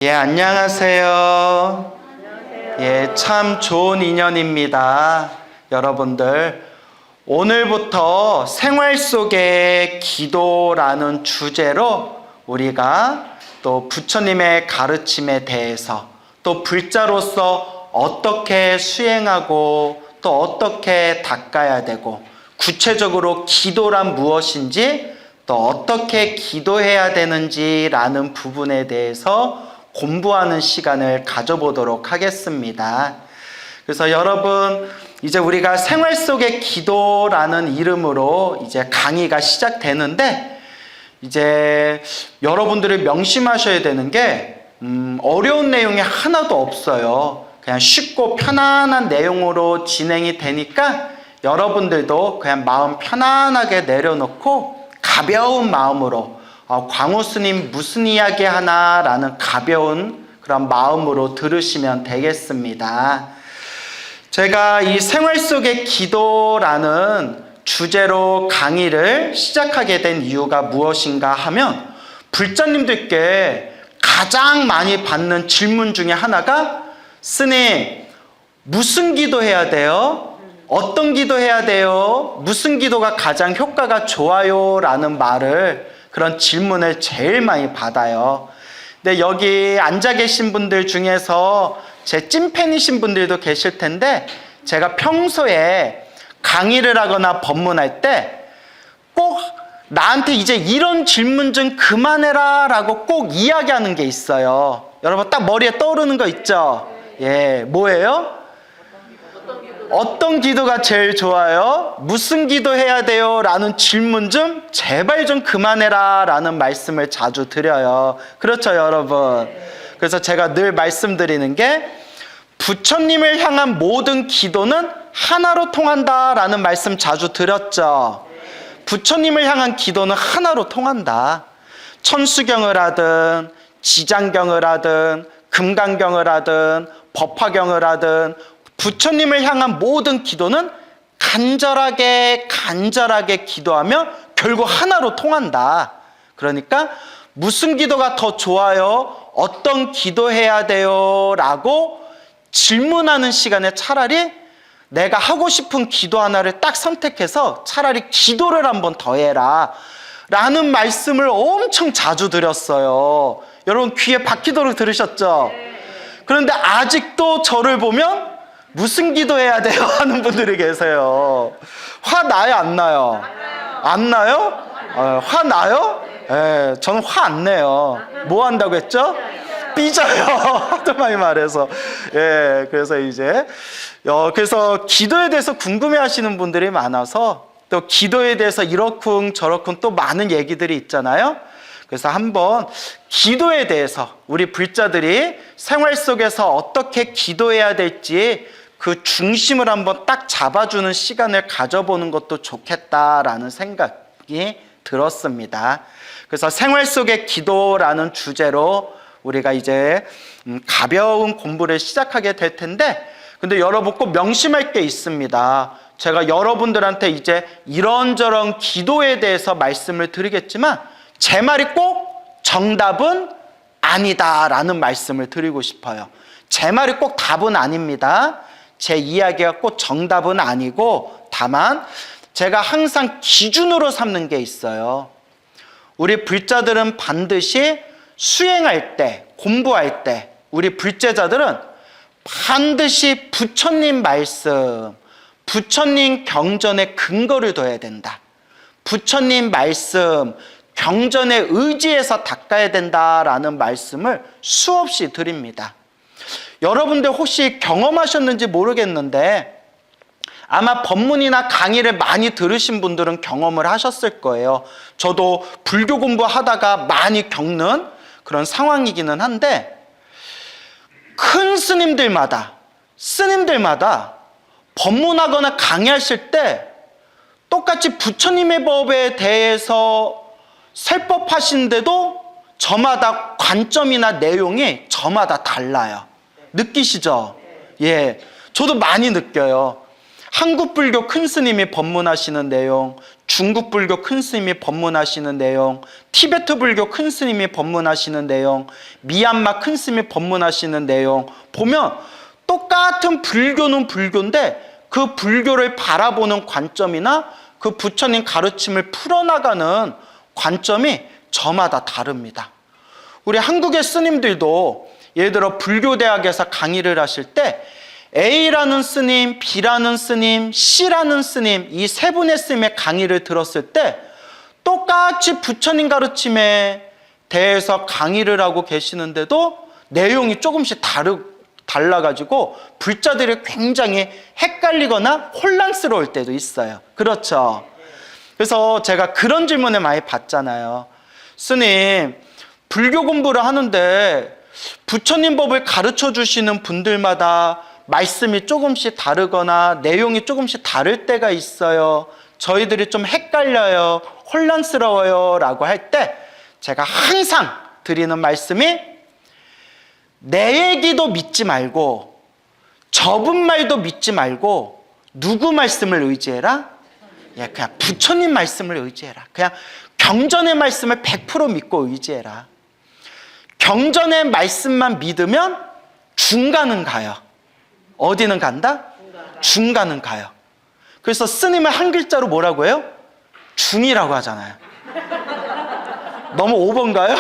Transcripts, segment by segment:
안녕하세요. 참 좋은 인연입니다. 여러분들, 오늘부터 생활 속의 기도라는 주제로 우리가 또 부처님의 가르침에 대해서 또 불자로서 어떻게 수행하고 또 어떻게 닦아야 되고 구체적으로 기도란 무엇인지 또 어떻게 기도해야 되는지라는 부분에 대해서 공부하는 시간을 가져보도록 하겠습니다. 그래서 여러분, 이제 우리가 생활 속의 기도라는 이름으로 이제 강의가 시작되는데, 이제 여러분들이 명심하셔야 되는 게 어려운 내용이 하나도 없어요. 그냥 쉽고 편안한 내용으로 진행이 되니까 여러분들도 그냥 마음 편안하게 내려놓고 가벼운 마음으로 광우 스님 무슨 이야기 하나 라는 가벼운 그런 마음으로 들으시면 되겠습니다. 제가 이 생활 속의 기도라는 주제로 강의를 시작하게 된 이유가 무엇인가 하면, 불자님들께 가장 많이 받는 질문 중에 하나가, 스님, 무슨 기도해야 돼요? 어떤 기도해야 돼요? 무슨 기도가 가장 효과가 좋아요? 라는 그런 질문을 제일 많이 받아요. 근데 여기 앉아 계신 분들 중에서 제 찐팬이신 분들도 계실 텐데, 제가 평소에 강의를 하거나 법문할 때 꼭 나한테 이제 이런 질문 좀 그만해라 라고 꼭 이야기하는 게 있어요. 여러분 딱 머리에 떠오르는 거 있죠? 뭐예요? 어떤 기도가 제일 좋아요? 무슨 기도 해야 돼요? 라는 질문 좀 제발 좀 그만해라 라는 말씀을 자주 드려요. 그렇죠, 여러분? 그래서 제가 늘 말씀드리는 게, 부처님을 향한 모든 기도는 하나로 통한다 라는 말씀 자주 드렸죠. 부처님을 향한 기도는 하나로 통한다. 천수경을 하든 지장경을 하든 금강경을 하든 법화경을 하든 부처님을 향한 모든 기도는 간절하게 기도하며 결국 하나로 통한다. 그러니까 무슨 기도가 더 좋아요? 어떤 기도해야 돼요? 라고 질문하는 시간에 차라리 내가 하고 싶은 기도 하나를 딱 선택해서 차라리 기도를 한번 더 해라 라는 말씀을 엄청 자주 드렸어요. 여러분 귀에 박히도록 들으셨죠? 그런데 아직도 저를 보면 무슨 기도해야 돼요? 하는 분들이 계세요. 화 나요? 안 나요? 안 나요? 화 나요? 저는 화 안 내요. 뭐 한다고 했죠? 삐져요. 하도 많이 말해서. 그래서 그래서 기도에 대해서 궁금해 하시는 분들이 많아서, 또 기도에 대해서 이러쿵 저러쿵 또 많은 얘기들이 있잖아요. 그래서 한번 기도에 대해서 우리 불자들이 생활 속에서 어떻게 기도해야 될지 그 중심을 한번 딱 잡아주는 시간을 가져보는 것도 좋겠다라는 생각이 들었습니다. 그래서 생활 속의 기도라는 주제로 우리가 이제 가벼운 공부를 시작하게 될 텐데, 근데 여러분 꼭 명심할 게 있습니다. 제가 여러분들한테 이제 이런저런 기도에 대해서 말씀을 드리겠지만 제 말이 꼭 정답은 아니다라는 말씀을 드리고 싶어요. 제 말이 꼭 답은 아닙니다. 제 이야기가 꼭 정답은 아니고, 다만 제가 항상 기준으로 삼는 게 있어요. 우리 불자들은 반드시 수행할 때, 공부할 때 우리 불제자들은 반드시 부처님 말씀, 부처님 경전에 근거를 둬야 된다. 부처님 말씀, 경전에 의지해서 닦아야 된다라는 말씀을 수없이 드립니다. 여러분들 혹시 경험하셨는지 모르겠는데, 아마 법문이나 강의를 많이 들으신 분들은 경험을 하셨을 거예요. 저도 불교 공부하다가 많이 겪는 그런 상황이기는 한데, 큰 스님들마다 법문하거나 강의하실 때 똑같이 부처님의 법에 대해서 설법하시는데도 저마다 관점이나 내용이 저마다 달라요. 느끼시죠? 저도 많이 느껴요. 한국 불교 큰 스님이 법문하시는 내용, 중국 불교 큰 스님이 법문하시는 내용, 티베트 불교 큰 스님이 법문하시는 내용, 미얀마 큰 스님이 법문하시는 내용 보면 똑같은 불교는 불교인데 그 불교를 바라보는 관점이나 그 부처님 가르침을 풀어나가는 관점이 저마다 다릅니다. 우리 한국의 스님들도 예를 들어 불교대학에서 강의를 하실 때 A라는 스님, B라는 스님, C라는 스님, 이 세 분의 스님의 강의를 들었을 때 똑같이 부처님 가르침에 대해서 강의를 하고 계시는데도 내용이 조금씩 달라가지고 불자들이 굉장히 헷갈리거나 혼란스러울 때도 있어요. 그렇죠? 그래서 제가 그런 질문을 많이 받잖아요. 스님, 불교 공부를 하는데 부처님 법을 가르쳐 주시는 분들마다 말씀이 조금씩 다르거나 내용이 조금씩 다를 때가 있어요. 저희들이 좀 헷갈려요. 혼란스러워요. 라고 할 때 제가 항상 드리는 말씀이 내 얘기도 믿지 말고 저분 말도 믿지 말고 누구 말씀을 의지해라? 그냥 부처님 말씀을 의지해라. 그냥 경전의 말씀을 100% 믿고 의지해라. 경전의 말씀만 믿으면 중간은 가요. 어디는 간다? 중간은 가요. 그래서 스님을 한 글자로 뭐라고 해요? 중이라고 하잖아요. 너무 오버인가요?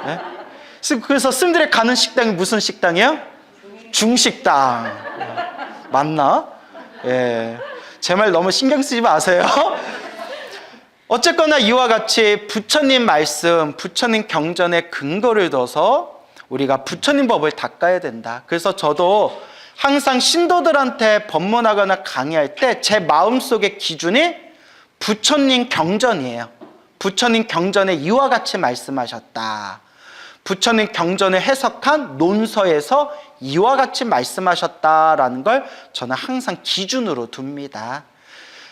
네? 그래서 스님들이 가는 식당이 무슨 식당이에요? 중식당. 맞나? 예. 제 말 너무 신경 쓰지 마세요. 어쨌거나 이와 같이 부처님 말씀, 부처님 경전에 근거를 둬서 우리가 부처님 법을 닦아야 된다. 그래서 저도 항상 신도들한테 법문하거나 강의할 때 제 마음속의 기준이 부처님 경전이에요. 부처님 경전에 이와 같이 말씀하셨다. 부처님 경전을 해석한 논서에서 이와 같이 말씀하셨다라는 걸 저는 항상 기준으로 둡니다.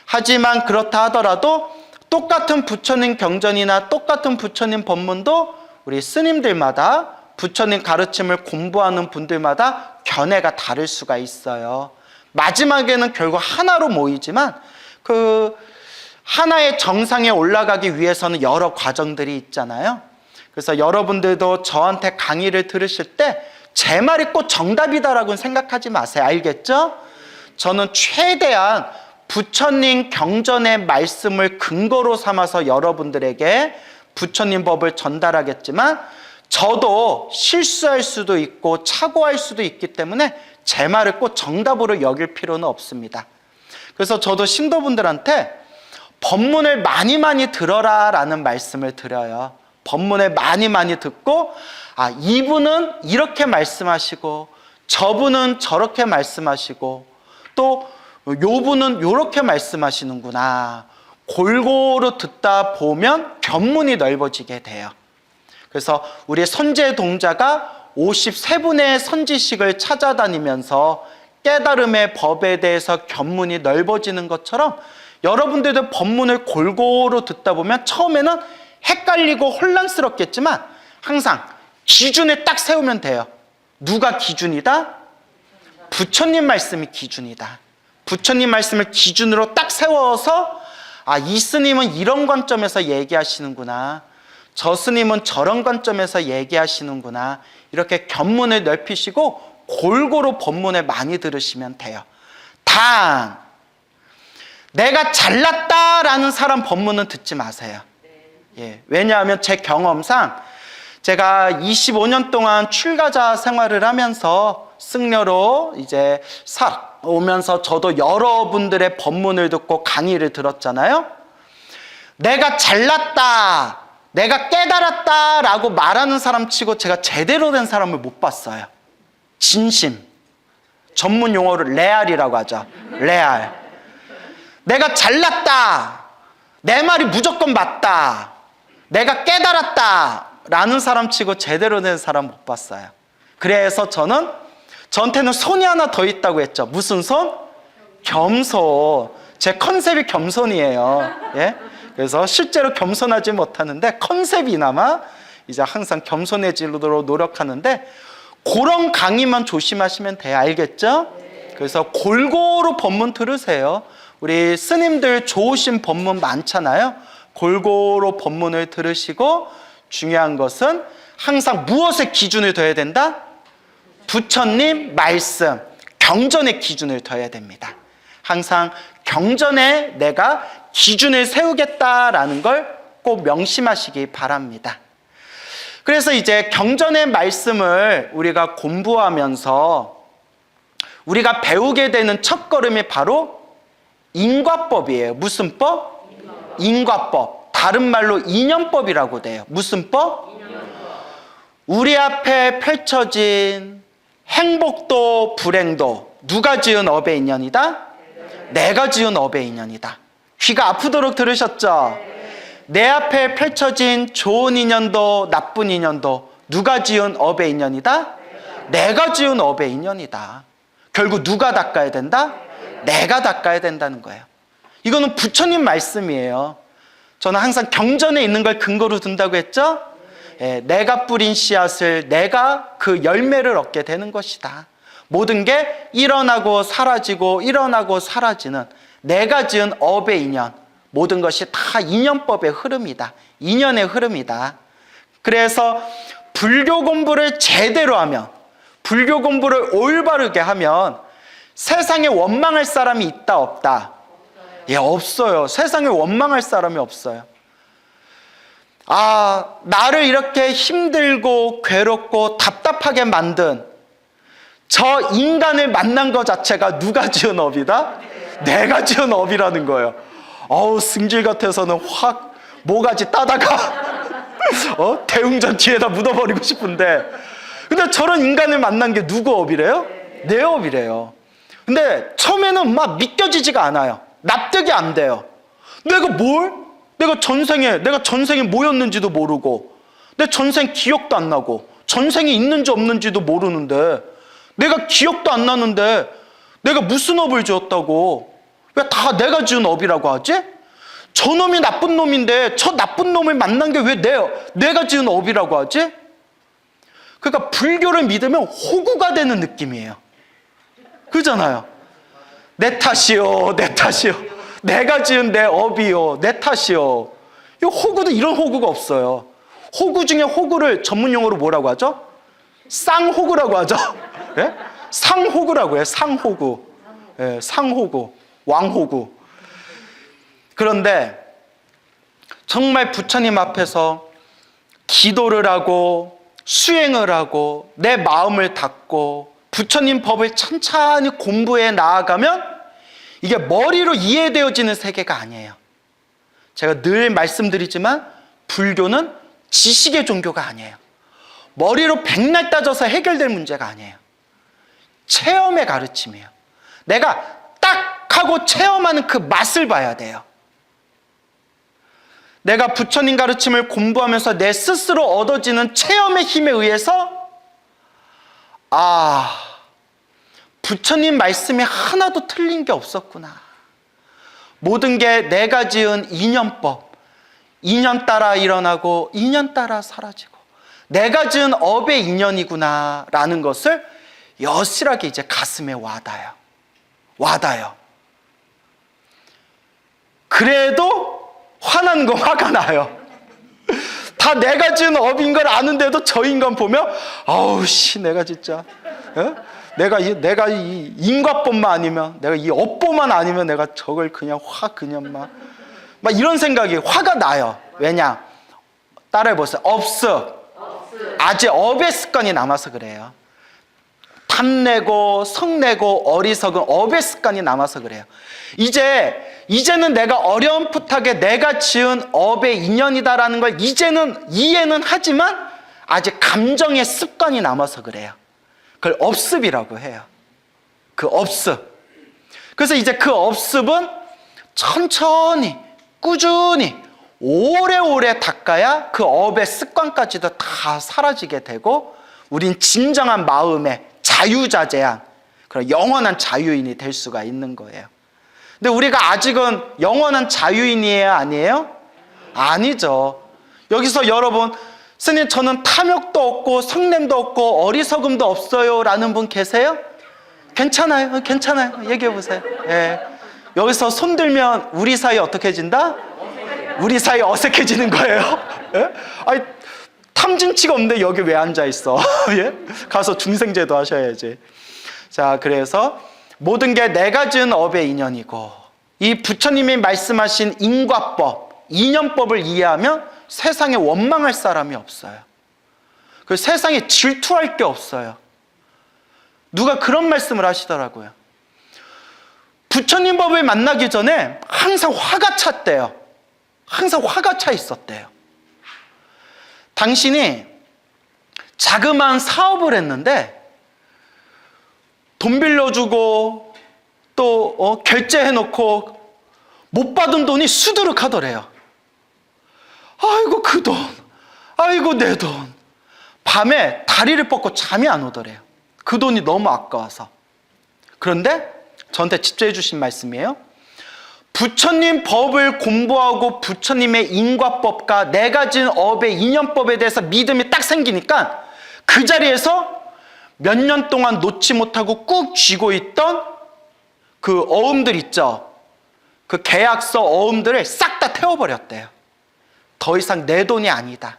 하지만 그렇다 하더라도 똑같은 부처님 경전이나 똑같은 부처님 법문도 우리 스님들마다 부처님 가르침을 공부하는 분들마다 견해가 다를 수가 있어요. 마지막에는 결국 하나로 모이지만 그 하나의 정상에 올라가기 위해서는 여러 과정들이 있잖아요. 그래서 여러분들도 저한테 강의를 들으실 때 제 말이 꼭 정답이다라고는 생각하지 마세요. 알겠죠? 저는 최대한 부처님 경전의 말씀을 근거로 삼아서 여러분들에게 부처님 법을 전달하겠지만 저도 실수할 수도 있고 착오할 수도 있기 때문에 제 말을 꼭 정답으로 여길 필요는 없습니다. 그래서 저도 신도분들한테 법문을 많이 들어라 라는 말씀을 드려요. 법문을 많이 듣고 이분은 이렇게 말씀하시고 저분은 저렇게 말씀하시고 또 요분은 요렇게 말씀하시는구나. 골고루 듣다 보면 견문이 넓어지게 돼요. 그래서 우리 선제 동자가 53분의 선지식을 찾아다니면서 깨달음의 법에 대해서 견문이 넓어지는 것처럼 여러분들도 법문을 골고루 듣다 보면 처음에는 헷갈리고 혼란스럽겠지만 항상 기준을 딱 세우면 돼요. 누가 기준이다? 부처님 말씀이 기준이다. 부처님 말씀을 기준으로 딱 세워서 이 스님은 이런 관점에서 얘기하시는구나. 저 스님은 저런 관점에서 얘기하시는구나. 이렇게 견문을 넓히시고 골고루 법문을 많이 들으시면 돼요. 단 내가 잘났다라는 사람 법문은 듣지 마세요. 왜냐하면 제 경험상 제가 25년 동안 출가자 생활을 하면서 승려로 이제 살아오면서 저도 여러분들의 법문을 듣고 강의를 들었잖아요. 내가 잘났다, 내가 깨달았다라고 말하는 사람 치고 제가 제대로 된 사람을 못 봤어요. 진심. 전문 용어로 레알이라고 하죠. 레알. 내가 잘났다, 내 말이 무조건 맞다, 내가 깨달았다 라는 사람 치고 제대로 된 사람 못 봤어요. 그래서 저한테는 손이 하나 더 있다고 했죠. 무슨 손? 겸손. 제 컨셉이 겸손이에요. 예? 그래서 실제로 겸손하지 못하는데 컨셉이나마 이제 항상 겸손해지도록 노력하는데 그런 강의만 조심하시면 돼요. 알겠죠? 그래서 골고루 법문 들으세요. 우리 스님들 좋으신 법문 많잖아요. 골고루 법문을 들으시고 중요한 것은 항상 무엇의 기준을 둬야 된다? 부처님 말씀, 경전의 기준을 둬야 됩니다. 항상 경전에 내가 기준을 세우겠다라는 걸 꼭 명심하시기 바랍니다. 그래서 이제 경전의 말씀을 우리가 공부하면서 우리가 배우게 되는 첫걸음이 바로 인과법이에요. 무슨 법? 인과법. 다른 말로 인연법이라고 돼요. 무슨 법? 우리 앞에 펼쳐진 행복도 불행도 누가 지은 업의 인연이다? 내가 지은 업의 인연이다. 귀가 아프도록 들으셨죠? 내 앞에 펼쳐진 좋은 인연도 나쁜 인연도 누가 지은 업의 인연이다? 내가 지은 업의 인연이다. 결국 누가 닦아야 된다? 내가 닦아야 된다는 거예요. 이거는 부처님 말씀이에요. 저는 항상 경전에 있는 걸 근거로 둔다고 했죠? 내가 뿌린 씨앗을 내가 그 열매를 얻게 되는 것이다. 모든 게 일어나고 사라지고 일어나고 사라지는 내가 지은 업의 인연, 모든 것이 다 인연법의 흐름이다. 인연의 흐름이다. 그래서 불교 공부를 제대로 하면, 불교 공부를 올바르게 하면 세상에 원망할 사람이 있다 없다? 예, 없어요. 세상에 원망할 사람이 없어요. 나를 이렇게 힘들고 괴롭고 답답하게 만든 저 인간을 만난 것 자체가 누가 지은 업이다? 내가 지은 업이라는 거예요. 승질 같아서는 확 모가지 따다가 대웅전 뒤에다 묻어버리고 싶은데, 근데 저런 인간을 만난 게 누구 업이래요? 내 업이래요. 근데 처음에는 막 믿겨지지가 않아요. 납득이 안 돼요. 내가 전생에 뭐였는지도 모르고, 내 전생 기억도 안 나고, 전생에 있는지 없는지도 모르는데, 내가 기억도 안 나는데 내가 무슨 업을 지었다고? 왜 다 내가 지은 업이라고 하지? 저놈이 나쁜 놈인데 저 나쁜 놈을 만난 게 왜 내가 지은 업이라고 하지? 그러니까 불교를 믿으면 호구가 되는 느낌이에요. 그러잖아요. 내 탓이요, 내 탓이요. 내가 지은 내 업이요, 내 탓이요. 이 호구도 이런 호구가 없어요. 호구 중에 호구를 전문용어로 뭐라고 하죠? 쌍호구라고 하죠. 예? 상호구라고 해요. 상호구. 예, 상호구. 왕호구. 그런데 정말 부처님 앞에서 기도를 하고 수행을 하고 내 마음을 닫고 부처님 법을 천천히 공부해 나아가면 이게 머리로 이해되어지는 세계가 아니에요. 제가 늘 말씀드리지만 불교는 지식의 종교가 아니에요. 머리로 백날 따져서 해결될 문제가 아니에요. 체험의 가르침이에요. 내가 딱 하고 체험하는 그 맛을 봐야 돼요. 내가 부처님 가르침을 공부하면서 내 스스로 얻어지는 체험의 힘에 의해서 부처님 말씀이 하나도 틀린 게 없었구나. 모든 게 내가 지은 인연법, 인연 따라 일어나고 인연 따라 사라지고 내가 지은 업의 인연이구나 라는 것을 여실하게 이제 가슴에 와닿아요. 그래도 화나는 건 화가 나요. 다 내가 지은 업인 걸 아는데도 저 인간 보면 내가 진짜 내가 이 인과법만 아니면, 내가 이 업보만 아니면 내가 저걸 그냥 막 이런 생각이 화가 나요. 왜냐? 따라해보세요. 업습. 아직 업의 습관이 남아서 그래요. 탐내고 성내고 어리석은 업의 습관이 남아서 그래요. 이제는 내가 어렴풋하게 내가 지은 업의 인연이다라는 걸 이제는 이해는 하지만 아직 감정의 습관이 남아서 그래요. 그걸 업습이라고 해요. 그 업습. 그래서 이제 그 업습은 천천히 꾸준히 오래오래 닦아야 그 업의 습관까지도 다 사라지게 되고 우린 진정한 마음의 자유자재한 그런 영원한 자유인이 될 수가 있는 거예요. 근데 우리가 아직은 영원한 자유인이에요? 아니에요? 아니죠. 여기서 여러분, 스님 저는 탐욕도 없고 성냄도 없고 어리석음도 없어요 라는 분 계세요? 괜찮아요. 얘기해 보세요. 예. 여기서 손 들면 우리 사이 어떻게 해진다? 우리 사이 어색해지는 거예요. 예? 아니, 탐진치가 없는데 여기 왜 앉아 있어? 예? 가서 중생제도 하셔야지. 자, 그래서 모든 게 내가 지은 업의 인연이고, 이 부처님이 말씀하신 인과법, 인연법을 이해하면 세상에 원망할 사람이 없어요. 그 세상에 질투할 게 없어요. 누가 그런 말씀을 하시더라고요. 부처님 법을 만나기 전에 항상 화가 찼대요. 항상 화가 차 있었대요. 당신이 자그마한 사업을 했는데 돈 빌려주고 또 결제해놓고 못 받은 돈이 수두룩하더래요. 아이고 그 돈, 아이고 내 돈. 밤에 다리를 뻗고 잠이 안 오더래요. 그 돈이 너무 아까워서. 그런데 저한테 직접 해주신 말씀이에요. 부처님 법을 공부하고 부처님의 인과법과 내가 지은 업의 인연법에 대해서 믿음이 딱 생기니까 그 자리에서 몇 년 동안 놓지 못하고 꾹 쥐고 있던 그 어음들 있죠. 그 계약서 어음들을 싹 다 태워버렸대요. 더 이상 내 돈이 아니다.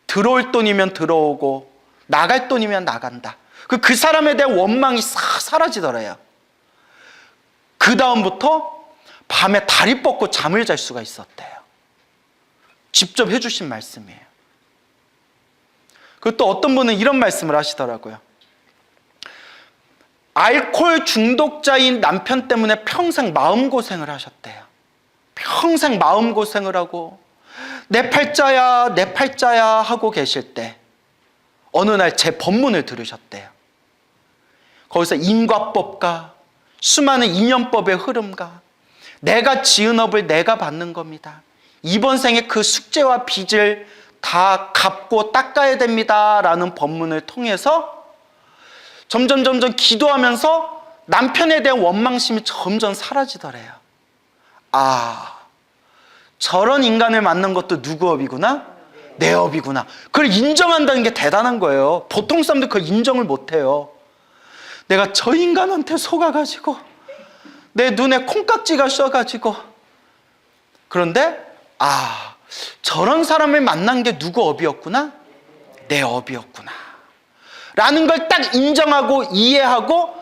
들어올 돈이면 들어오고 나갈 돈이면 나간다. 그 사람에 대한 원망이 싹 사라지더래요. 그 다음부터 밤에 다리 뻗고 잠을 잘 수가 있었대요. 직접 해주신 말씀이에요. 그리고 또 어떤 분은 이런 말씀을 하시더라고요. 알코올 중독자인 남편 때문에 평생 마음고생을 하셨대요. 평생 마음고생을 하고 내 팔자야 내 팔자야 하고 계실 때 어느 날 제 법문을 들으셨대요. 거기서 인과법과 수많은 인연법의 흐름과 내가 지은 업을 내가 받는 겁니다. 이번 생에 그 숙제와 빚을 다 갚고 닦아야 됩니다 라는 법문을 통해서 점점 기도하면서 남편에 대한 원망심이 점점 사라지더래요. 아, 저런 인간을 만난 것도 누구 업이구나? 내 업이구나. 그걸 인정한다는 게 대단한 거예요. 보통 사람들 그걸 인정을 못해요. 내가 저 인간한테 속아가지고 내 눈에 콩깍지가 씌어가지고, 그런데 아, 저런 사람을 만난 게 누구 업이었구나? 내 업이었구나 라는 걸 딱 인정하고 이해하고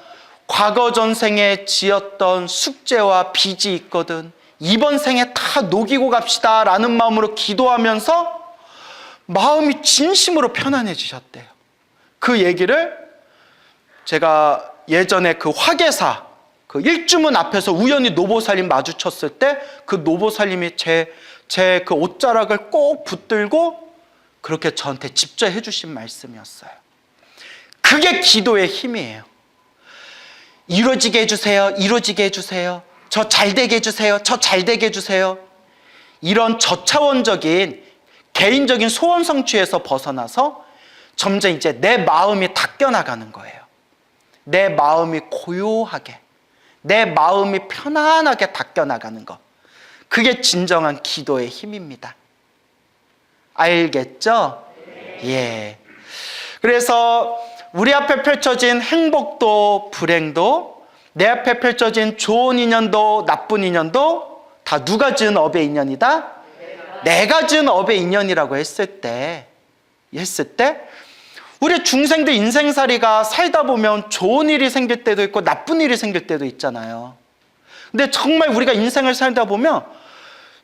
과거 전생에 지었던 숙제와 빚이 있거든 이번 생에 다 녹이고 갑시다 라는 마음으로 기도하면서 마음이 진심으로 편안해지셨대요. 그 얘기를 제가 예전에 그 화계사 그 일주문 앞에서 우연히 노보살님 마주쳤을 때 그 노보살님이 제 그 옷자락을 꼭 붙들고 그렇게 저한테 직접 해주신 말씀이었어요. 그게 기도의 힘이에요. 이루어지게 해주세요. 이루어지게 해주세요. 저 잘되게 해주세요. 저 잘되게 해주세요. 이런 저차원적인 개인적인 소원 성취에서 벗어나서 점점 이제 내 마음이 닦여나가는 거예요. 내 마음이 고요하게, 내 마음이 편안하게 닦여나가는 것. 그게 진정한 기도의 힘입니다. 알겠죠? 예. 그래서 우리 앞에 펼쳐진 행복도 불행도, 내 앞에 펼쳐진 좋은 인연도 나쁜 인연도 다 누가 지은 업의 인연이다? 내가 지은 업의 인연이라고 했을 때 우리 중생들 인생살이가 살다 보면 좋은 일이 생길 때도 있고 나쁜 일이 생길 때도 있잖아요. 근데 정말 우리가 인생을 살다 보면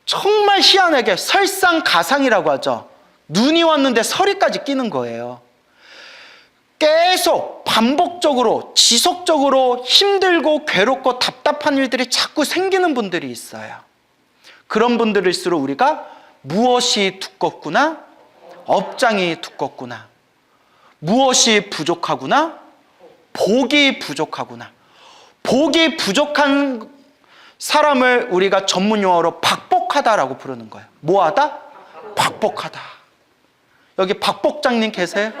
정말 희한하게 설상가상이라고 하죠. 눈이 왔는데 서리까지 끼는 거예요. 계속 반복적으로 지속적으로 힘들고 괴롭고 답답한 일들이 자꾸 생기는 분들이 있어요. 그런 분들일수록 우리가 무엇이 두껍구나? 업장이 두껍구나. 무엇이 부족하구나? 복이 부족하구나. 복이 부족한 사람을 우리가 전문 용어로 박복하다라고 부르는 거예요. 뭐하다? 박복하다. 여기 박복장님 계세요?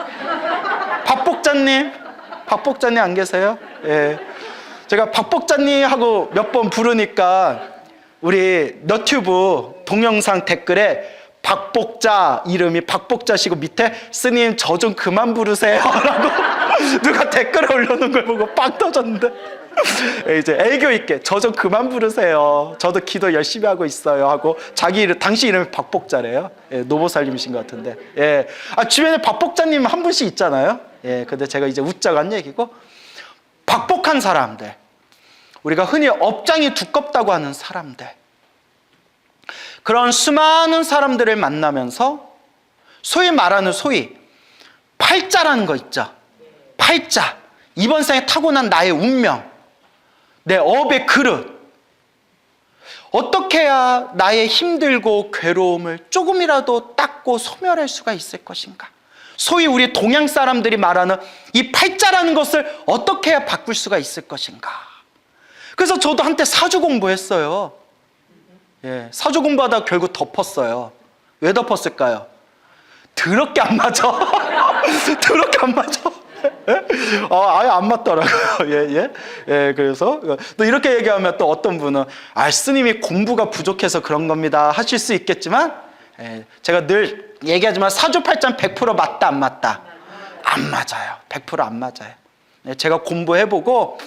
박복자님 안 계세요? 예. 제가 박복자님하고 몇 번 부르니까 우리 너튜브 동영상 댓글에 박복자 이름이 박복자시고 밑에 스님 저 좀 그만 부르세요 라고 누가 댓글에 올려놓은 걸 보고 빵 터졌는데 이제 애교 있게 저 좀 그만 부르세요. 저도 기도 열심히 하고 있어요 하고 자기 이름, 당신 이름이 박복자래요. 예, 노보살님이신 것 같은데. 예. 주변에 박복자님 한 분씩 있잖아요. 예, 근데 제가 이제 웃자고 한 얘기고, 박복한 사람들, 우리가 흔히 업장이 두껍다고 하는 사람들, 그런 수많은 사람들을 만나면서 소위 말하는 팔자라는 거 있죠. 팔자. 이번 생에 타고난 나의 운명, 내 업의 그릇. 어떻게 해야 나의 힘들고 괴로움을 조금이라도 닦고 소멸할 수가 있을 것인가? 소위 우리 동양 사람들이 말하는 이 팔자라는 것을 어떻게 해야 바꿀 수가 있을 것인가? 그래서 저도 한때 사주 공부했어요. 예, 사주 공부하다가 결국 덮었어요. 왜 덮었을까요? 더럽게 안 맞아. 더럽게 안 맞아. 아예 안 맞더라고요. 예, 그래서 또 이렇게 얘기하면 또 어떤 분은 스님이 공부가 부족해서 그런 겁니다 하실 수 있겠지만, 제가 늘 얘기하지만 사주팔자는 100% 맞다 안 맞다? 안 맞아요. 100% 안 맞아요. 제가 공부해보고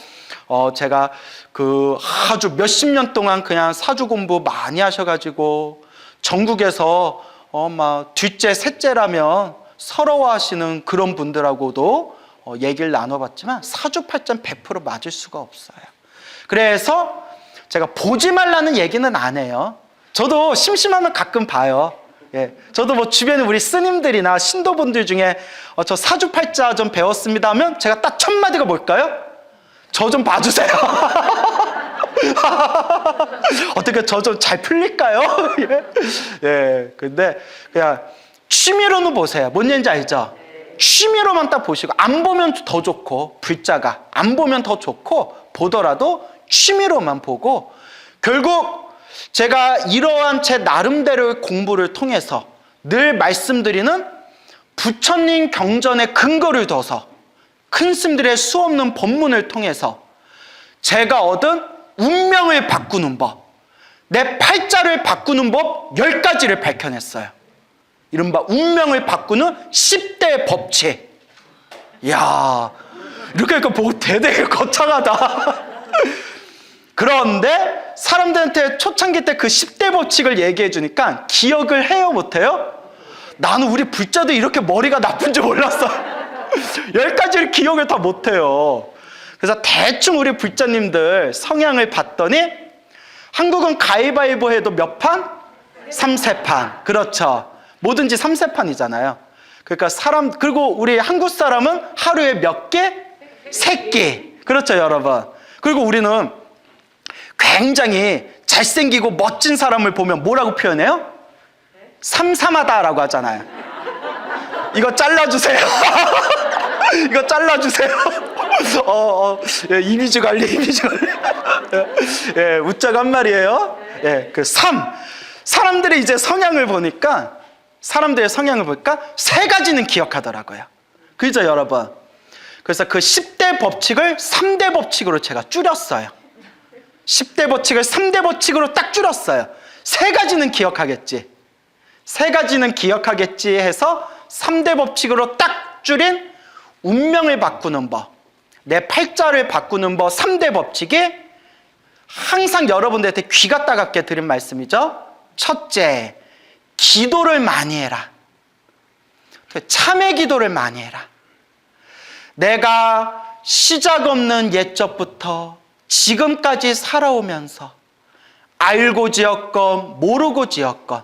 제가 그 아주 몇십 년 동안 그냥 사주 공부 많이 하셔가지고 전국에서 막 둘째, 셋째라면 서러워하시는 그런 분들하고도 얘기를 나눠봤지만 사주팔자는 100% 맞을 수가 없어요. 그래서 제가 보지 말라는 얘기는 안 해요. 저도 심심하면 가끔 봐요. 예, 저도 뭐 주변에 우리 스님들이나 신도분들 중에 저 사주팔자 좀 배웠습니다 하면 제가 딱 첫 마디가 뭘까요? 저 좀 봐주세요. 어떻게 저 좀 잘 풀릴까요? 예, 근데 그냥 취미로는 보세요. 뭔 얘기인지 알죠? 취미로만 딱 보시고, 안 보면 더 좋고, 불자가 안 보면 더 좋고, 보더라도 취미로만 보고, 결국 제가 이러한 제 나름대로의 공부를 통해서 늘 말씀드리는 부처님 경전의 근거를 둬서 큰 스님들의 수없는 법문을 통해서 제가 얻은 운명을 바꾸는 법, 내 팔자를 바꾸는 법 10가지를 밝혀냈어요. 이른바 운명을 바꾸는 10대 법칙. 이야, 이렇게 하니까 보고 되게 거창하다. 그런데 사람들한테 초창기 때 그 10대 법칙을 얘기해 주니까 기억을 해요, 못해요? 나는 우리 불자도 이렇게 머리가 나쁜 줄 몰랐어. 10가지를 기억을 다 못해요. 그래서 대충 우리 불자님들 성향을 봤더니, 한국은 가위바위보 해도 몇 판? 3세판. 그렇죠. 뭐든지 3세판이잖아요. 그러니까 그리고 우리 한국 사람은 하루에 몇 개? 3끼. 그렇죠, 여러분. 그리고 우리는 굉장히 잘생기고 멋진 사람을 보면 뭐라고 표현해요? 삼삼하다라고 하잖아요. 이거 잘라주세요. 이거 잘라주세요. 예, 이미지 관리. 예, 웃자고 한 말이에요. 예, 사람들의 이제 성향을 보니까, 사람들의 성향을 보니까 3가지는 기억하더라고요. 그죠, 여러분? 그래서 그 10대 법칙을 3대 법칙으로 제가 줄였어요. 10대 법칙을 3대 법칙으로 딱 줄였어요. 3가지는 기억하겠지. 3가지는 기억하겠지 해서 3대 법칙으로 딱 줄인 운명을 바꾸는 법, 내 팔자를 바꾸는 법 3대 법칙이 항상 여러분들한테 귀가 따갑게 드린 말씀이죠. 첫째, 기도를 많이 해라. 참회 기도를 많이 해라. 내가 시작 없는 옛적부터 지금까지 살아오면서 알고 지었건 모르고 지었건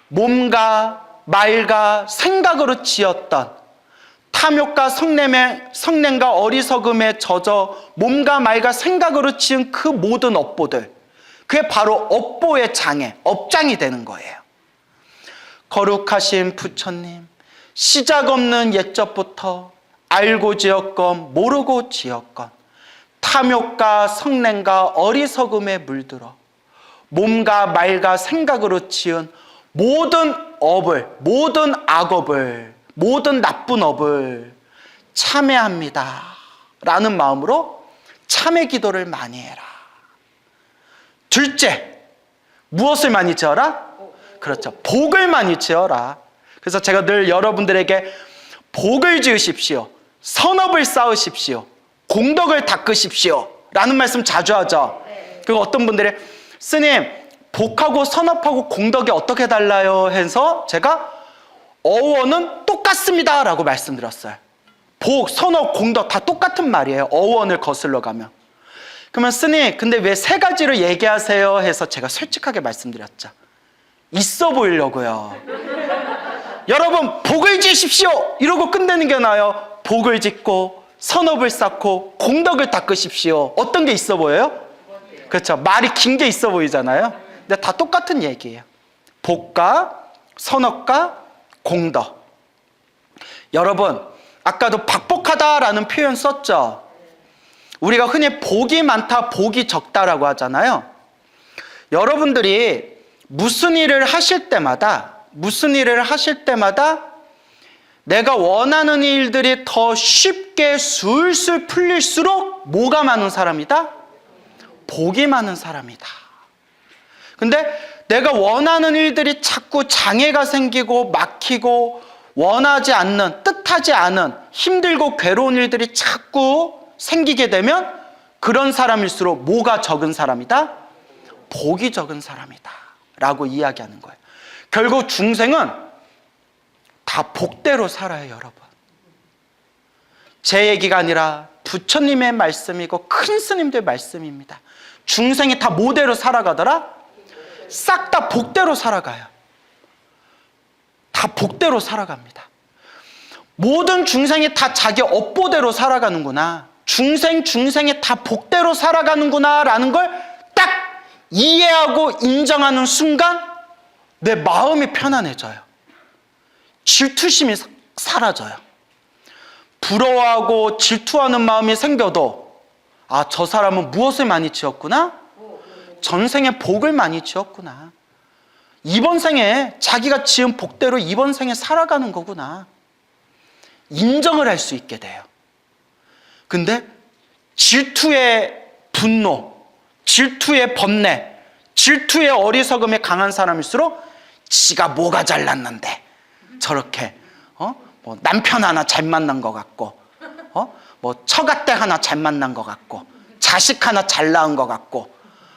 몸과 말과 생각으로 지었던 탐욕과 성냄과 어리석음에 젖어 몸과 말과 생각으로 지은 그 모든 업보들, 그게 바로 업보의 장애, 업장이 되는 거예요. 거룩하신 부처님, 시작 없는 옛적부터 알고 지었건 모르고 지었건 탐욕과 성냄과 어리석음에 물들어 몸과 말과 생각으로 지은 모든 업을, 모든 악업을, 모든 나쁜 업을 참회합니다 라는 마음으로 참회 기도를 많이 해라. 둘째, 무엇을 많이 지어라? 그렇죠, 복을 많이 지어라. 그래서 제가 늘 여러분들에게 복을 지으십시오. 선업을 쌓으십시오. 공덕을 닦으십시오. 라는 말씀 자주 하죠. 그리고 어떤 분들이 스님, 복하고 선업하고 공덕이 어떻게 달라요? 해서 제가 어원은 똑같습니다 라고 말씀드렸어요. 복, 선업, 공덕 다 똑같은 말이에요. 어원을 거슬러 가면. 그러면 스님, 근데 왜 세 가지를 얘기하세요? 해서 제가 솔직하게 말씀드렸죠. 있어 보이려고요. 여러분, 복을 지십시오 이러고 끝내는 게 나아요? 복을 짓고 선업을 쌓고 공덕을 닦으십시오. 어떤 게 있어 보여요? 그렇죠. 말이 긴 게 있어 보이잖아요. 근데 다 똑같은 얘기예요. 복과 선업과 공덕. 여러분, 아까도 박복하다라는 표현 썼죠. 우리가 흔히 복이 많다, 복이 적다라고 하잖아요. 여러분들이 무슨 일을 하실 때마다 내가 원하는 일들이 더 쉽게 술술 풀릴수록 뭐가 많은 사람이다? 복이 많은 사람이다. 근데 내가 원하는 일들이 자꾸 장애가 생기고 막히고 원하지 않는, 뜻하지 않은 힘들고 괴로운 일들이 자꾸 생기게 되면 그런 사람일수록 뭐가 적은 사람이다? 복이 적은 사람이다 라고 이야기하는 거예요. 결국 중생은 다 복대로 살아요, 여러분. 제 얘기가 아니라 부처님의 말씀이고 큰 스님들 말씀입니다. 중생이 다 뭐대로 살아가더라? 싹 다 복대로 살아가요. 다 복대로 살아갑니다. 모든 중생이 다 자기 업보대로 살아가는구나. 중생이 다 복대로 살아가는구나 라는 걸 딱 이해하고 인정하는 순간 내 마음이 편안해져요. 질투심이 사라져요. 부러워하고 질투하는 마음이 생겨도 아, 저 사람은 무엇을 많이 지었구나? 전생에 복을 많이 지었구나. 이번 생에 자기가 지은 복대로 이번 생에 살아가는 거구나. 인정을 할 수 있게 돼요. 근데 질투의 분노, 질투의 번뇌, 질투의 어리석음이 강한 사람일수록 지가 뭐가 잘났는데 저렇게 뭐 남편 하나 잘 만난 것 같고 뭐 처갓대 하나 잘 만난 것 같고 자식 하나 잘 낳은 것 같고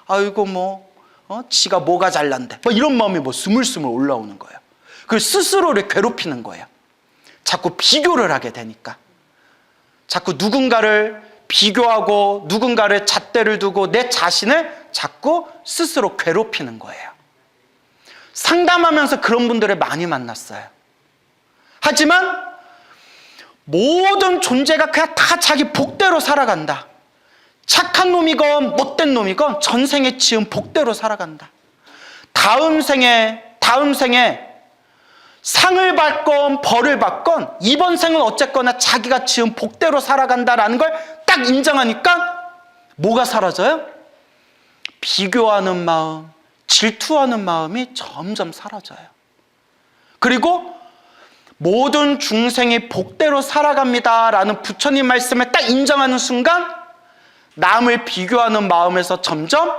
아이고 뭐 지가 뭐가 잘난데 뭐 이런 마음이 뭐 스물스물 올라오는 거예요. 그 스스로를 괴롭히는 거예요. 자꾸 비교를 하게 되니까. 자꾸 누군가를 비교하고 누군가를 잣대를 두고 내 자신을 자꾸 스스로 괴롭히는 거예요. 상담하면서 그런 분들을 많이 만났어요. 하지만 모든 존재가 그냥 다 자기 복대로 살아간다. 착한 놈이건 못된 놈이건 전생에 지은 복대로 살아간다. 다음 생에 상을 받건 벌을 받건 이번 생은 어쨌거나 자기가 지은 복대로 살아간다라는 걸 딱 인정하니까 뭐가 사라져요? 비교하는 마음, 질투하는 마음이 점점 사라져요. 그리고 모든 중생이 복대로 살아갑니다라는 부처님 말씀을 딱 인정하는 순간 남을 비교하는 마음에서 점점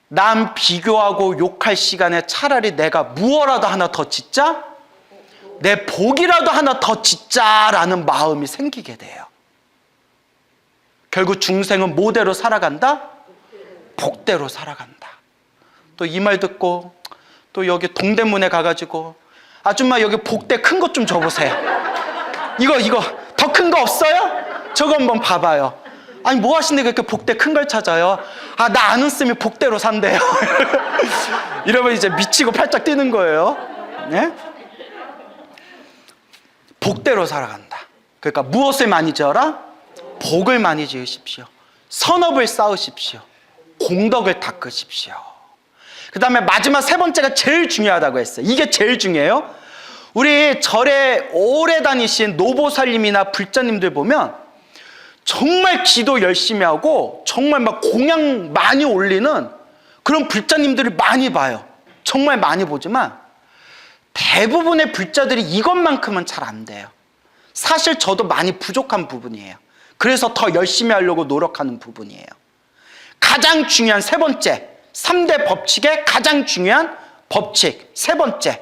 남 비교하고 욕할 시간에 차라리 내가 무엇라도 하나 더 짓자? 내 복이라도 하나 더 짓자라는 마음이 생기게 돼요. 결국 중생은 뭐대로 살아간다? 복대로 살아간다. 또 이 말 듣고 또 여기 동대문에 가가지고 아줌마 여기 복대 큰 것 좀 줘보세요. 이거 더 큰 거 없어요? 저거 한번 봐봐요. 아니 뭐 하시는데 그렇게 복대 큰 걸 찾아요? 아, 나 아는 씀이 복대로 산대요. 이러면 이제 미치고 팔짝 뛰는 거예요. 네? 복대로 살아간다. 그러니까 무엇을 많이 지어라? 복을 많이 지으십시오. 선업을 쌓으십시오. 공덕을 닦으십시오. 그 다음에 마지막 세 번째가 제일 중요하다고 했어요. 이게 제일 중요해요. 우리 절에 오래 다니신 노보살님이나 불자님들 보면 정말 기도 열심히 하고 정말 막 공양 많이 올리는 그런 불자님들을 많이 봐요. 정말 많이 보지만 대부분의 불자들이 이것만큼은 잘 안 돼요. 사실 저도 많이 부족한 부분이에요. 그래서 더 열심히 하려고 노력하는 부분이에요. 가장 중요한 세 번째, 3대 법칙의 가장 중요한 법칙 세 번째,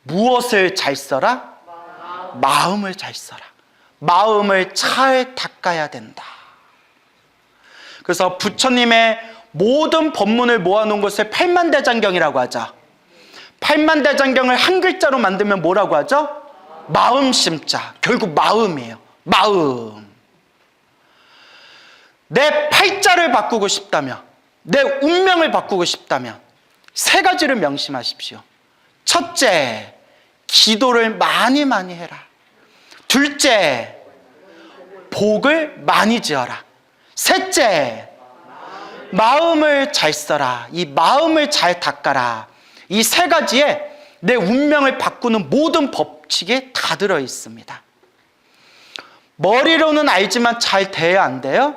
무엇을 잘 써라? 마음을 잘 써라. 마음을 잘 닦아야 된다. 그래서 부처님의 모든 법문을 모아놓은 것을 팔만대장경이라고 하죠. 팔만대장경을 한 글자로 만들면 뭐라고 하죠? 마음심자. 결국 마음이에요. 마음. 내 팔자를 바꾸고 싶다면, 내 운명을 바꾸고 싶다면 3가지를 명심하십시오. 첫째, 기도를 많이 해라. 둘째, 복을 많이 지어라. 셋째, 마음을 잘 써라. 이 마음을 잘 닦아라. 이 3가지에 내 운명을 바꾸는 모든 법칙이 다 들어 있습니다. 머리로는 알지만 잘 돼요, 안 돼요?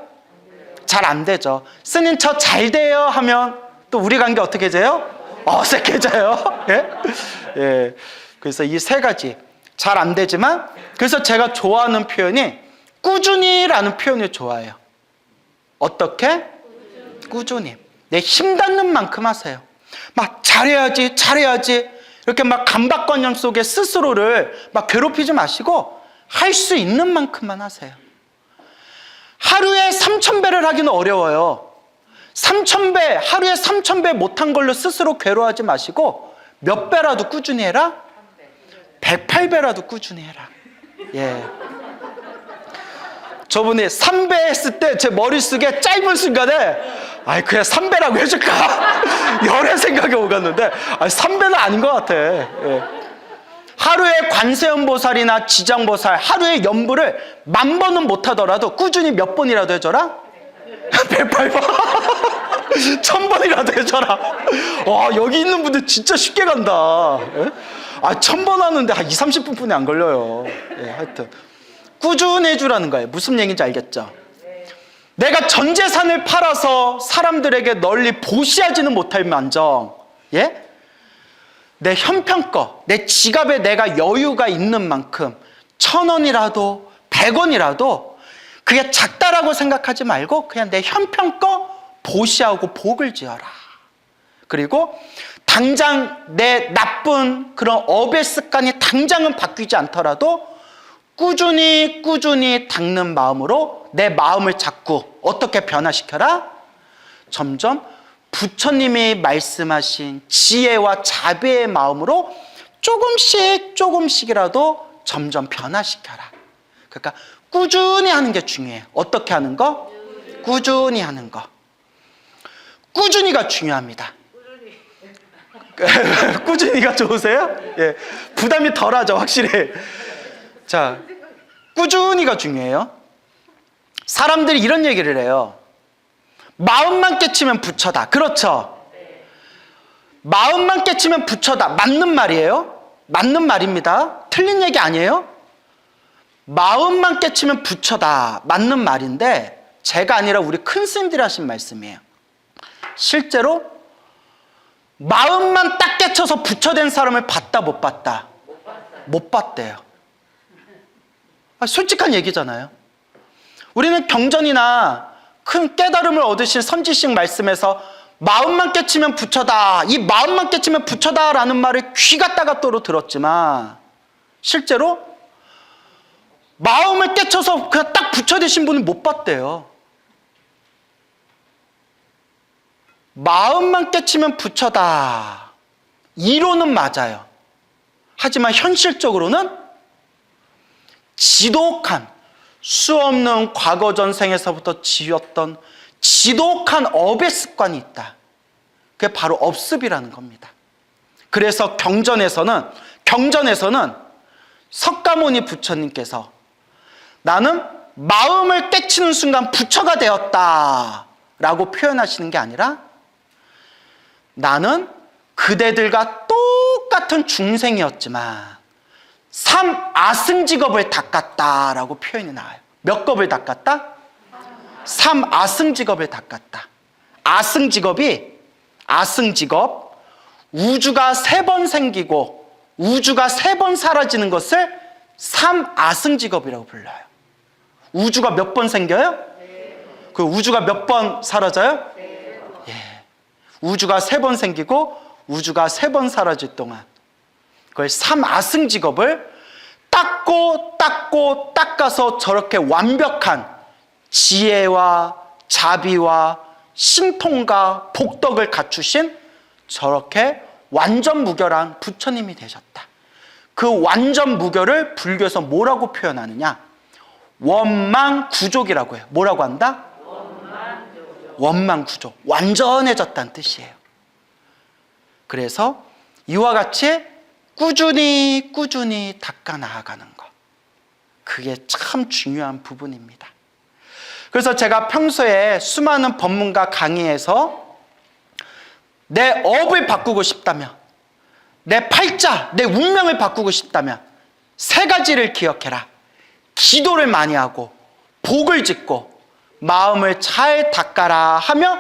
잘 안 되죠. 스님 저 잘 돼요 하면 또 우리 관계 어떻게 돼요? 어색해져요. 예? 예. 그래서 이 3가지 잘 안 되지만, 그래서 제가 좋아하는 표현이 꾸준히라는 표현을 좋아해요. 어떻게? 꾸준히. 내 힘 닿는 만큼 하세요. 막 잘해야지 이렇게 막 강박관념 속에 스스로를 막 괴롭히지 마시고 할 수 있는 만큼만 하세요. 하루에 3000배를 하기는 어려워요. 3000배, 하루에 3000배 못한 걸로 스스로 괴로워하지 마시고 몇 배라도 꾸준히 해라? 108배라도 꾸준히 해라. 예. 저번에 3배 했을 때 제 머릿속에 짧은 순간에 그냥 3배라고 해줄까? 열의 생각이 오갔는데 3배는 아닌 것 같아. 예. 하루에 관세음보살이나 지장보살 하루에 연부를 1000번은 못하더라도 꾸준히 몇 번이라도 해줘라? 108번? 1000번이라도 해줘라. 와, 여기 있는 분들 진짜 쉽게 간다. 예? 1000번 하는데 한 20-30분뿐이 안 걸려요. 예, 하여튼 꾸준해주라는 거예요. 무슨 얘기인지 알겠죠? 내가 전 재산을 팔아서 사람들에게 널리 보시하지는 못할 만정, 예? 내 형편껏, 내 지갑에 내가 여유가 있는 만큼 1000원이라도 100원이라도 그게 작다라고 생각하지 말고 그냥 내 형편껏 보시하고 복을 지어라. 그리고 당장 내 나쁜 그런 업의 습관이 당장은 바뀌지 않더라도 꾸준히 닦는 마음으로 내 마음을 자꾸 어떻게 변화시켜라? 점점 부처님이 말씀하신 지혜와 자비의 마음으로 조금씩이라도 점점 변화시켜라. 그러니까 꾸준히 하는 게 중요해요. 어떻게 하는 거? 꾸준히 하는 거. 꾸준히가 중요합니다. 꾸준히가 좋으세요? 예, 부담이 덜하죠, 확실히. 자, 꾸준히가 중요해요. 사람들이 이런 얘기를 해요. 마음만 깨치면 부처다. 그렇죠? 마음만 깨치면 부처다. 맞는 말이에요. 맞는 말입니다. 틀린 얘기 아니에요. 마음만 깨치면 부처다. 맞는 말인데 제가 아니라 우리 큰 스님들이 하신 말씀이에요. 실제로 마음만 딱 깨쳐서 부처된 사람을 봤다 못 봤다? 못 봤대요. 솔직한 얘기잖아요. 우리는 경전이나 큰 깨달음을 얻으신 선지식 말씀에서 마음만 깨치면 부처다, 이 마음만 깨치면 부처다라는 말을 귀 갖다가 또로 들었지만 실제로 마음을 깨쳐서 그냥 딱 부처 되신 분은 못 봤대요. 마음만 깨치면 부처다. 이론은 맞아요. 하지만 현실적으로는 지독한 수없는 과거 전생에서부터 지었던 지독한 업의 습관이 있다. 그게 바로 업습이라는 겁니다. 그래서 경전에서는 석가모니 부처님께서 나는 마음을 깨치는 순간 부처가 되었다 라고 표현하시는 게 아니라 나는 그대들과 똑같은 중생이었지만 삼아승직업을 닦았다라고 표현이 나와요. 몇 겁을 닦았다? 삼아승직업을 닦았다. 아승직업, 우주가 3번 생기고 우주가 3번 사라지는 것을 삼아승직업이라고 불러요. 우주가 몇 번 생겨요? 그 우주가 몇 번 사라져요? 예. 우주가 3번 생기고 우주가 3번 사라질 동안 그걸 삼아승직업을 닦고 닦아서 저렇게 완벽한 지혜와 자비와 신통과 복덕을 갖추신 저렇게 완전 무결한 부처님이 되셨다. 그 완전 무결을 불교에서 뭐라고 표현하느냐? 원망구족이라고 해요. 뭐라고 한다? 원망구족. 완전해졌다는 뜻이에요. 그래서 이와 같이 꾸준히 닦아 나아가는 것. 그게 참 중요한 부분입니다. 그래서 제가 평소에 수많은 법문가 강의에서 내 업을 바꾸고 싶다면, 내 팔자, 내 운명을 바꾸고 싶다면 3가지를 기억해라. 기도를 많이 하고 복을 짓고 마음을 잘 닦아라 하며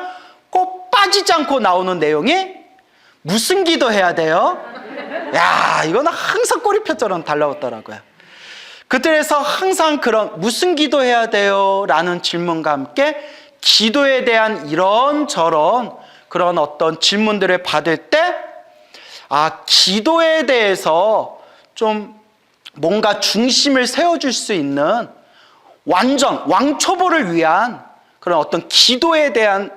꼭 빠지지 않고 나오는 내용이 무슨 기도해야 돼요? 야, 이거는 항상 꼬리표처럼 달라붙더라고요. 그들에서 항상 그런 무슨 기도해야 돼요? 라는 질문과 함께 기도에 대한 이런저런 그런 어떤 질문들을 받을 때 기도에 대해서 좀 뭔가 중심을 세워줄 수 있는 완전 왕초보를 위한 그런 어떤 기도에 대한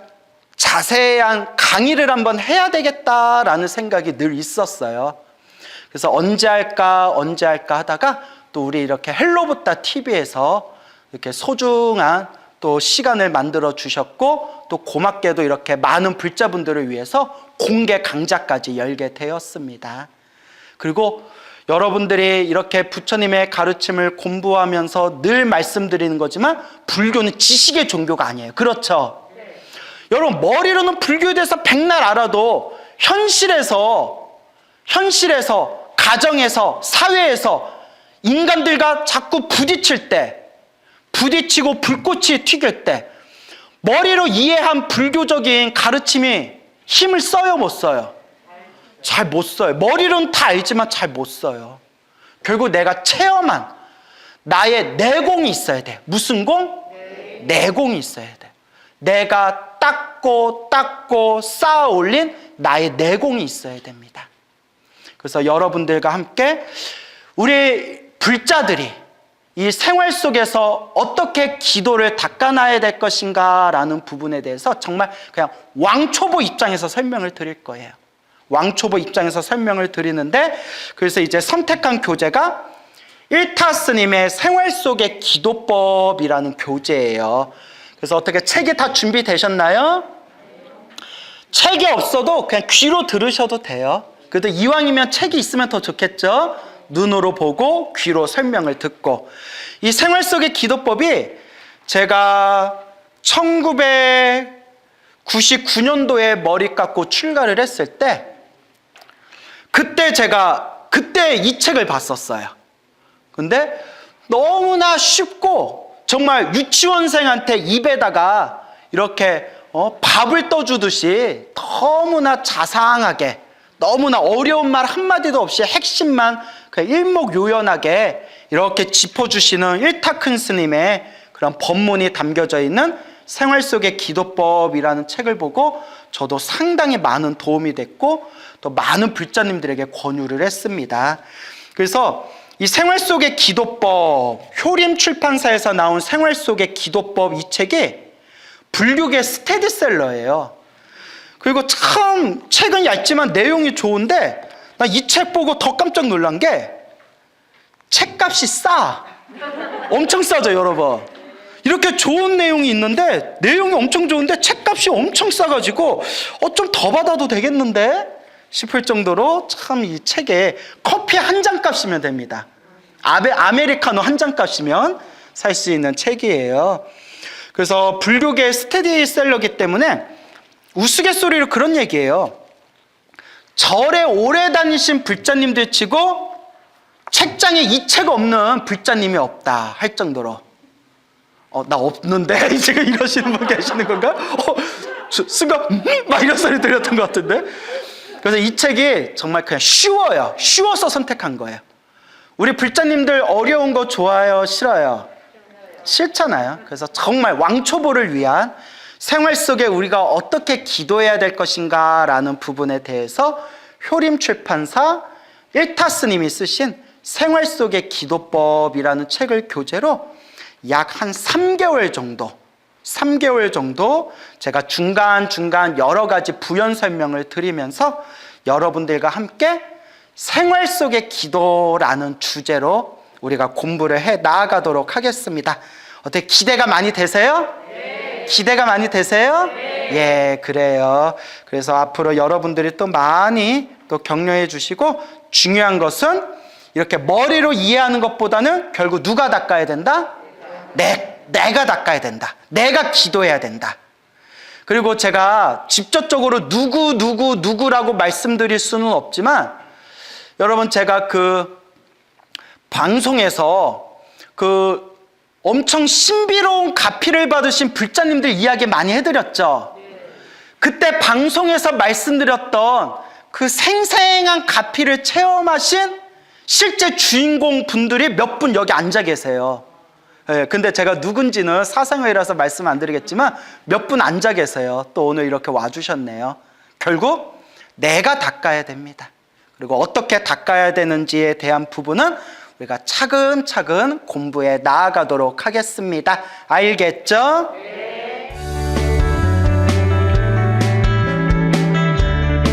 자세한 강의를 한번 해야 되겠다라는 생각이 늘 있었어요. 그래서 언제 할까 하다가 또 우리 이렇게 헬로부타 TV에서 이렇게 소중한 또 시간을 만들어 주셨고 또 고맙게도 이렇게 많은 불자분들을 위해서 공개 강좌까지 열게 되었습니다. 그리고 여러분들이 이렇게 부처님의 가르침을 공부하면서 늘 말씀드리는 거지만 불교는 지식의 종교가 아니에요. 그렇죠? 네. 여러분 머리로는 불교에 대해서 백날 알아도 현실에서 가정에서 사회에서 인간들과 자꾸 부딪히고 불꽃이 튀길 때 머리로 이해한 불교적인 가르침이 힘을 써요, 못 써요? 잘 못 써요. 머리로는 다 알지만 잘 못 써요. 결국 내가 체험한 나의 내공이 있어야 돼. 무슨 공? 내공이 있어야 돼. 내가 닦고 쌓아 올린 나의 내공이 있어야 됩니다. 그래서 여러분들과 함께 우리 불자들이 이 생활 속에서 어떻게 기도를 닦아놔야 될 것인가 라는 부분에 대해서 정말 그냥 왕초보 입장에서 설명을 드릴 거예요. 왕초보 입장에서 설명을 드리는데, 그래서 이제 선택한 교재가 일타 스님의 생활 속의 기도법이라는 교재예요. 그래서 어떻게 책이 다 준비되셨나요? 책이 없어도 그냥 귀로 들으셔도 돼요. 그래도 이왕이면 책이 있으면 더 좋겠죠? 눈으로 보고 귀로 설명을 듣고. 이 생활 속의 기도법이 제가 1999년도에 머리 깎고 출가를 했을 때 그때 이 책을 봤었어요. 근데 너무나 쉽고 정말 유치원생한테 입에다가 이렇게 밥을 떠주듯이 너무나 자상하게, 너무나 어려운 말 한마디도 없이 핵심만 그냥 일목요연하게 이렇게 짚어주시는 일타큰 스님의 그런 법문이 담겨져 있는 생활 속의 기도법이라는 책을 보고 저도 상당히 많은 도움이 됐고 또 많은 불자님들에게 권유를 했습니다. 그래서 이 생활 속의 기도법, 효림 출판사에서 나온 생활 속의 기도법, 이 책이 불교계 스테디셀러예요. 그리고 참 책은 얇지만 내용이 좋은데 나 이 책 보고 더 깜짝 놀란 게 책값이 싸. 엄청 싸죠, 여러분. 이렇게 좋은 내용이 있는데 내용이 엄청 좋은데 책값이 엄청 싸가지고 좀 더 받아도 되겠는데 싶을 정도로 참 이 책에 커피 한 잔 값이면 됩니다. 아메리카노 한 잔 값이면 살 수 있는 책이에요. 그래서 불교계 스테디셀러기 때문에 우스갯소리로 그런 얘기예요. 절에 오래 다니신 불자님들 치고 책장에 이 책 없는 불자님이 없다 할 정도로 나 없는데 지금 이러시는 분 계시는 건가? 순간 막 이런 소리 들렸던 것 같은데. 그래서 이 책이 정말 그냥 쉬워요. 쉬워서 선택한 거예요. 우리 불자님들 어려운 거 좋아요? 싫어요? 싫잖아요. 그래서 정말 왕초보를 위한 생활 속에 우리가 어떻게 기도해야 될 것인가 라는 부분에 대해서 효림 출판사 일타 스님이 쓰신 생활 속의 기도법이라는 책을 교재로 약 한 3개월 정도 제가 중간중간 여러 가지 부연 설명을 드리면서 여러분들과 함께 생활 속의 기도라는 주제로 우리가 공부를 해 나아가도록 하겠습니다. 어떻게 기대가 많이 되세요? 네. 기대가 많이 되세요? 네. 예, 그래요. 그래서 앞으로 여러분들이 또 많이 또 격려해 주시고, 중요한 것은 이렇게 머리로 이해하는 것보다는 결국 누가 닦아야 된다? 내가 닦아야 된다. 내가 기도해야 된다. 그리고 제가 직접적으로 누구라고 말씀드릴 수는 없지만, 여러분, 제가 그 방송에서 그 엄청 신비로운 가피를 받으신 불자님들 이야기 많이 해드렸죠. 그때 방송에서 말씀드렸던 그 생생한 가피를 체험하신 실제 주인공 분들이 몇 분 여기 앉아 계세요. 예, 근데 제가 누군지는 사생회라서 말씀 안 드리겠지만 몇 분 앉아 계세요. 또 오늘 이렇게 와주셨네요. 결국 내가 닦아야 됩니다. 그리고 어떻게 닦아야 되는지에 대한 부분은 우리가 차근차근 공부해 나아가도록 하겠습니다. 알겠죠? 네.